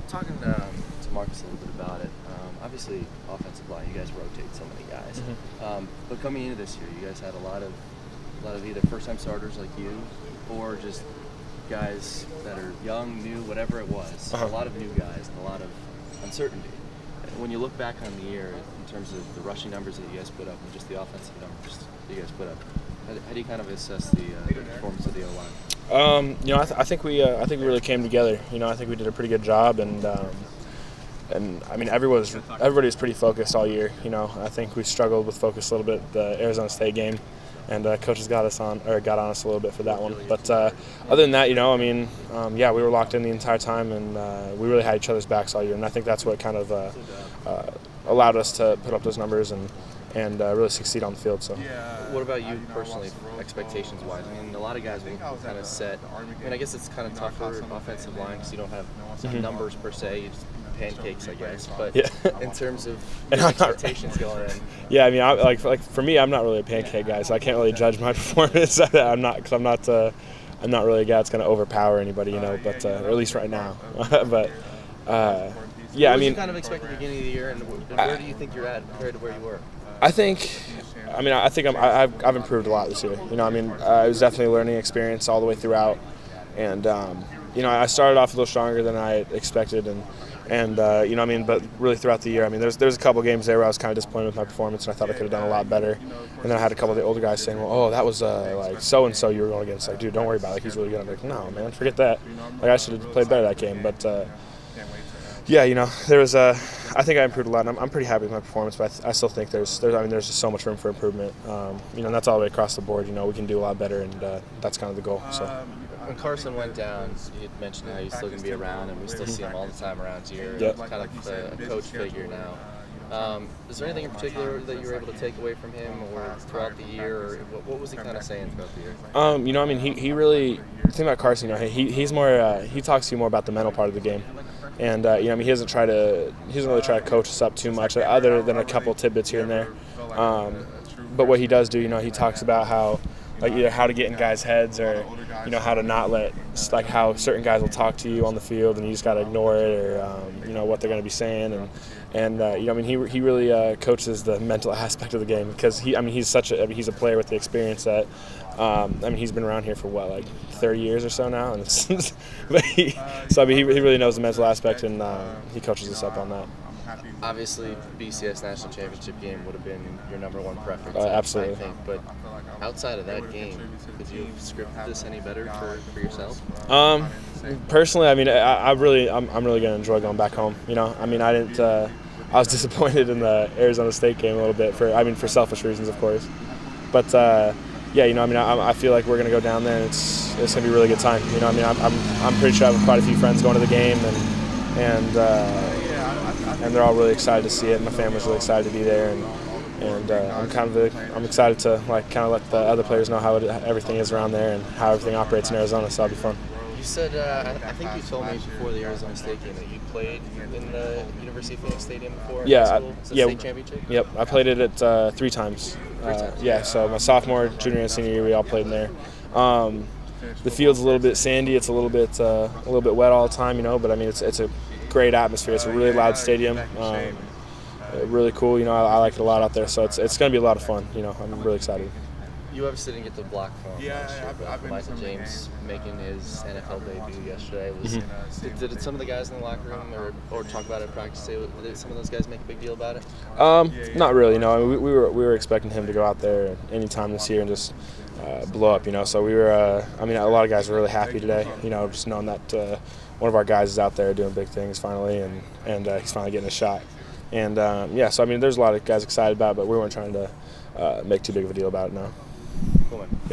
Talking to Marcus a little bit about it. Obviously, offensive line, you guys rotate so many guys. But coming into this year, you guys had a lot of either first-time starters like you, or just guys that are young, new, whatever it was. A lot of new guys and a lot of uncertainty. When you look back on the year, in terms of the rushing numbers that you guys put up and just the offensive numbers that you guys put up, how do you kind of assess the performance of the O-line? I think we really came together. I think we did a pretty good job, and I mean everybody was pretty focused all year. I think we struggled with focus a little bit the Arizona State game, and coaches got on us a little bit for that one. But other than that, we were locked in the entire time, and we really had each other's backs all year, and I think that's what kind of allowed us to put up those numbers and really succeed on the field. So, what about you personally, expectations-wise? I mean, a lot of guys will kind of set. I mean, I guess it's kind of tougher offensive line because you don't have numbers per se. You just pancakes, I guess. But in terms of expectations going in, like for me, I'm not really a pancake guy, so I can't really judge my performance. I'm not really a guy that's going to overpower anybody, But or at least right now. But. What did you kind of expect at the beginning of the year, and where do you think you're at compared to where you were? I think I've improved a lot this year. It was definitely a learning experience all the way throughout, and I started off a little stronger than I expected, but really throughout the year, there's a couple games there where I was kind of disappointed with my performance, and I thought I could have done a lot better. And then I had a couple of the older guys saying, "Well, that was like so and so you were going against." Like, dude, don't worry about it. Like, he's really good. I'm like, no, man, forget that. Like, I should have played better that game, but. There was I think I improved a lot, and I'm pretty happy with my performance, but I still think there's just so much room for improvement. And that's all the way across the board. We can do a lot better, and that's kind of the goal. So. When Carson went down, you had mentioned how he's still going to be around, and we still see him all the time around here. Yep. Kind of a coach figure now. Is there anything in particular that you were able to take away from him, or throughout the year, or what was he kind of saying throughout the year? He really. The thing about Carson, he's more. He talks to you more about the mental part of the game. And he doesn't really try to coach us up too much, other than a couple tidbits here and there. But what he does do, he talks about how, either how to get in guys' heads, or how to not let, how certain guys will talk to you on the field and you just got to ignore it, or what they're going to be saying, he really coaches the mental aspect of the game, because he's a player with the experience that. He's been around here for 30 years or so now, and he really knows the mental aspect, and he coaches us up on that. Obviously, BCS National Championship game would have been your number one preference, absolutely. I think. But outside of that game, could you have scripted this any better for yourself? Personally, I'm really going to enjoy going back home. I was disappointed in the Arizona State game a little bit for selfish reasons, of course, but. I feel like we're going to go down there, and it's going to be a really good time. I'm pretty sure I have quite a few friends going to the game, and they're all really excited to see it. My family's really excited to be there, and I'm excited to kind of let the other players know how everything is around there and how everything operates in Arizona. So it'll be fun. You said I think you told me before the Arizona State game that you played in the University of Phoenix Stadium before. Yeah, state championship. Yep, I played it at 3 times. So my sophomore, junior, and senior year, we all played in there. The field's a little bit sandy. It's a little bit wet all the time, But it's a great atmosphere. It's a really loud stadium. Really cool. I like it a lot out there. So it's going to be a lot of fun. I'm really excited. You obviously didn't get the block for him last year, but Michael James making his NFL debut yesterday did some of the guys in the locker room or talk about it at practice? Did some of those guys make a big deal about it? Not really. No, we were expecting him to go out there any time this year and just blow up. So we were. A lot of guys were really happy today. Just knowing that one of our guys is out there doing big things finally, and he's finally getting a shot. And so there's a lot of guys excited about it, but we weren't trying to make too big of a deal about it now. Cool, man.